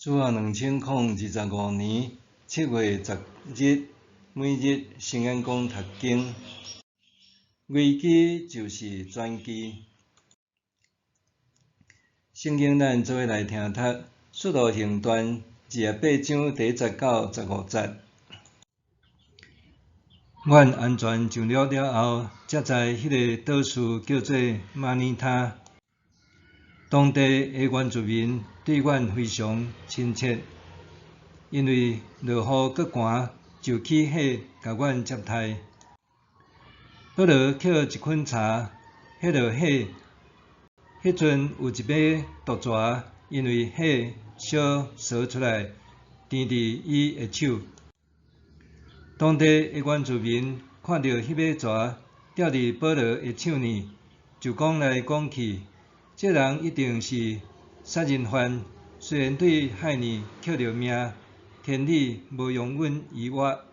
主后2025年7月10日，每日圣言讲读经。危机就是转机。圣经咱做伙来听读《使徒行传》28章第19、15节。阮安全上了后，才在迄个岛屿叫做马尼他。当地的原住民对阮非常亲切，因为落雨搁寒，就起火甲阮接待。保罗抾一捆柴，迄落火。迄阵有一尾毒蛇，因为火烧烧出来，甜伫伊的手。当地的原住民看到迄尾蛇吊伫保罗的手呢，就讲来讲去，这人一定是杀人犯。虽然对害呢捡着命，天理无容阮遗活。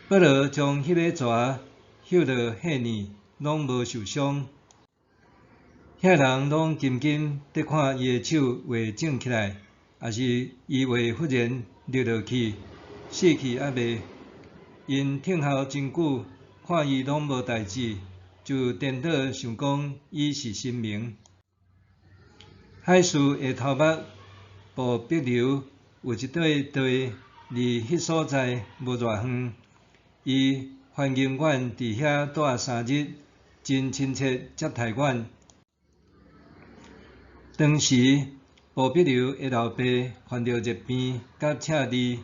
保罗将迄尾蛇丢落火呢，拢无受伤。遐人拢紧紧伫看伊的手会肿起来，还是伊会忽然流落去，死去还未。因听候真久，看伊拢无代志，就颠倒想讲伊是神明。海事的头目布必流有一块地，离迄所在无偌远，伊欢迎阮伫遐住3日，真亲切接待阮。当时，布必流的老爸患着热病甲赤痢，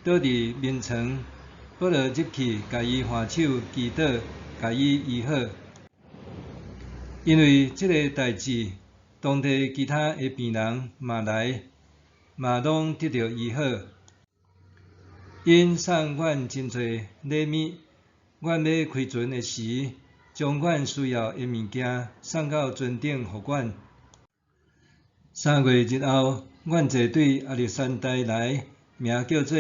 倒伫眠床。保罗入去，甲伊换手祈祷，甲伊医好。因为这个代志，当地其他的病人嘛来，嘛拢得到医好。因送阮真侪礼物，阮要开船的时，将阮需要的物件送到船顶互阮。3月日后，阮坐对亚历山大来，名叫做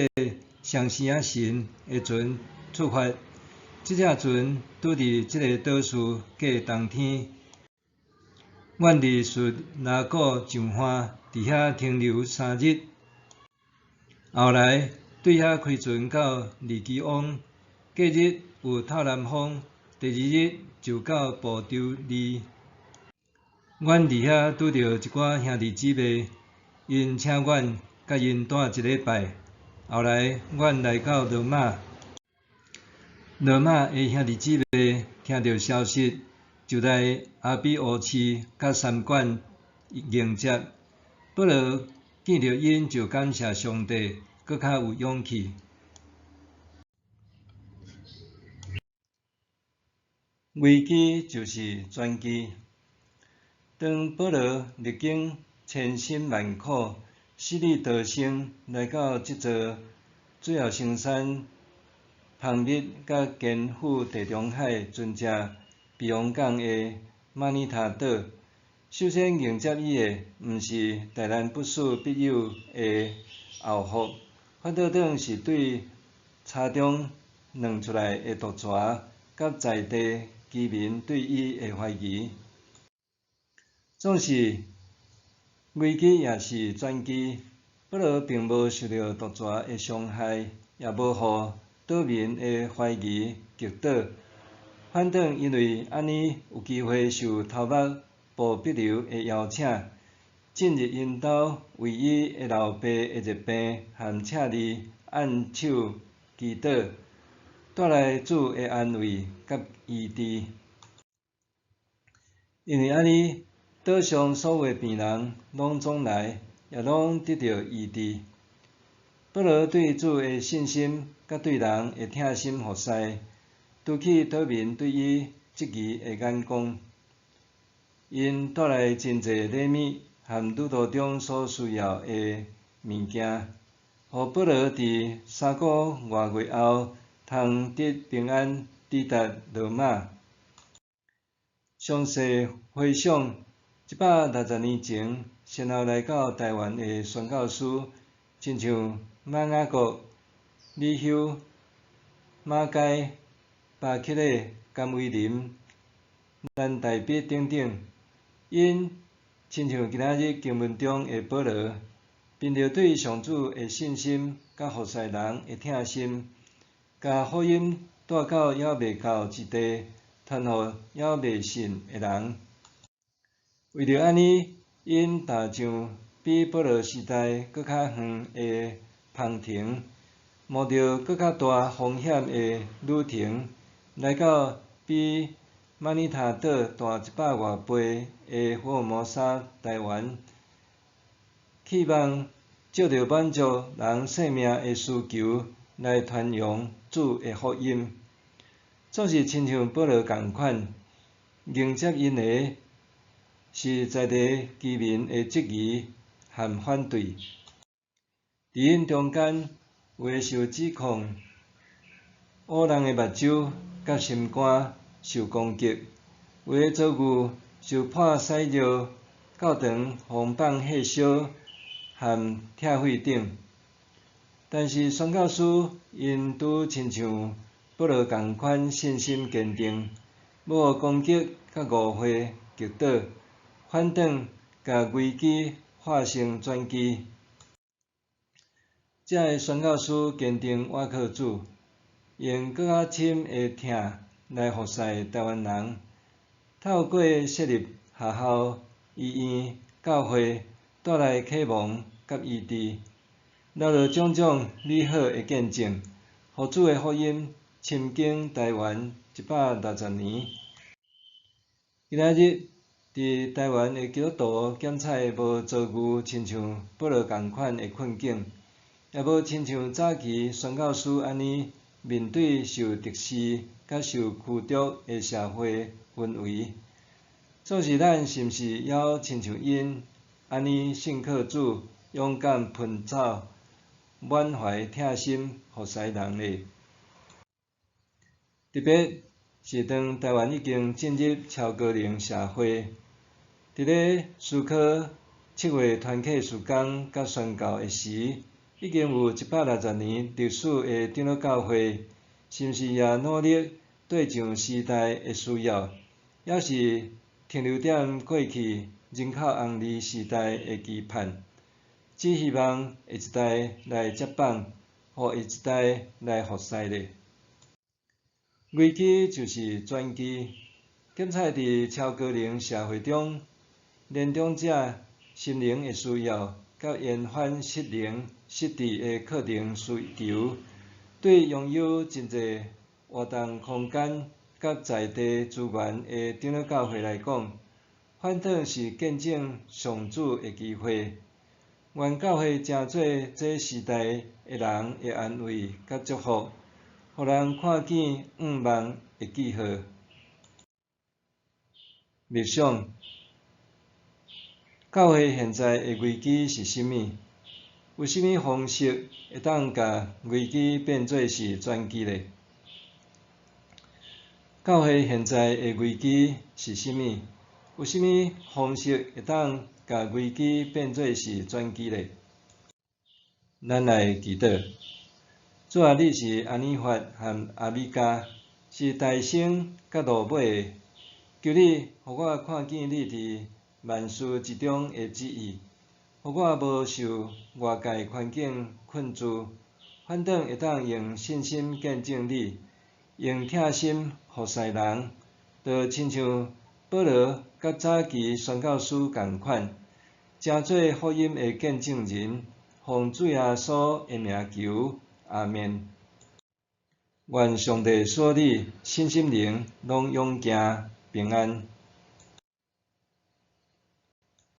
双星仔神的船出发。这只船拄伫这个岛屿过冬天。阮伫述拉古上岸，伫遐停留3日。后来对遐开船到利基翁，隔日有透南风，第2日就到布丢利。阮伫遐拄到一寡兄弟姊妹，因请阮甲因住1礼拜。后来阮来到罗马，罗马的兄弟姊妹听到消息，就来阿比乌市甲三馆迎接。保罗见到因，就感谢上帝，搁较有勇气。危机就是转机。当保罗历经千辛万苦，死里逃生，来到这座水后深山、茂密甲艰苦地中海船只避风港的马尼他岛，首先迎接伊的，毋是大难不死必有的后福，反倒当是对柴中迸出来的毒蛇，甲在地居民对伊的怀疑。总是危机也是转机。保罗并无受到毒蛇的伤害，也无互岛民的怀疑击倒，反倒因为安尼有机会受头目布必流的邀请，进入因兜，为伊的老爸的热病和赤痢按手祈祷，带来主的安慰甲医治。因为安尼，岛上所有的病人拢总来，也拢得到医治。保罗对主的信心，甲对人的疼心服侍，拄起岛民对伊质疑的眼光。因带来真侪礼物和旅途中所需要的物件，互保罗伫3个外月后，通得平安抵达罗马。详细回想160年前，先后来到台湾的宣教师，亲像马雅各、李修、马偕、巴克勒、甘威林、兰大必等等，因亲像今仔日经文中的保罗，凭着对上主的信心，甲服侍人的疼心，甲福音带到还未到之地，传互还未信的人。为着安尼，因踏上比保罗时代搁较远的航程，冒着搁较大风险的旅程，来到比马尼塔岛大100外倍的福尔摩沙台湾，希望借着满足人生命的需求来传扬主的福音。总是亲像保罗共款，迎接因的是在地居民的质疑和反对。伫因中间，有的受指控恶人的目睭甲心肝受攻击，有的遭遇受迫驶尿、教堂放放火烧和拆废等。但是宣教师因拄亲像保罗共款信心坚定，要攻击甲误会击倒，反转甲危机化成转机。这个宣教师坚定倚靠主，用搁较深的疼来服侍台湾人，透过设立学校、医院、教会，带来启蒙甲医治，留着种种美好的见证，互主的福音深经台湾160年。今仔日，伫台湾的基督徒检采无遭遇亲像保罗共款的困境，也无亲像早期宣教师安尼面对受敌视甲受驱逐的社会氛围。总是咱是毋是还亲像因安尼信靠主，勇敢奔走，满怀疼心服侍人呢？特别是当台湾已经进入超高龄社会，伫咧思考7月团契事工甲宣教的时，已经有160年历史的长老教会，是毋是也努力对上时代的需要，还是停留在过去人口红利时代的期盼，只希望下一代来接棒，互下一代来服侍呢？危机就是转机。检采伫超高龄社会中，年长者心灵的需要，甲延缓适龄失智的课程需求，对拥有真侪活动空间甲在地资源的长老教会来讲，反倒是见证上主的机会。愿教会成做这时代的人的安慰甲祝福，互人看见盼望的记号。默想，教会现在的危机是甚物？有甚物方式会当甲危机变做是转机呢？教会现在的危机是甚物？有甚物方式会当甲危机变做是转机呢？咱来祈祷。主啊，你是安尼法和阿米加，是大生甲落尾的。求你，互我看见你伫万事之中的旨意，互我无受外界环境困住，反倒会当用信心见证你，用疼心服侍人，就亲像保罗甲早期宣教师共款，成做福音的见证人，奉主耶稣的名求，阿们。愿上帝所你身心灵拢永行平安。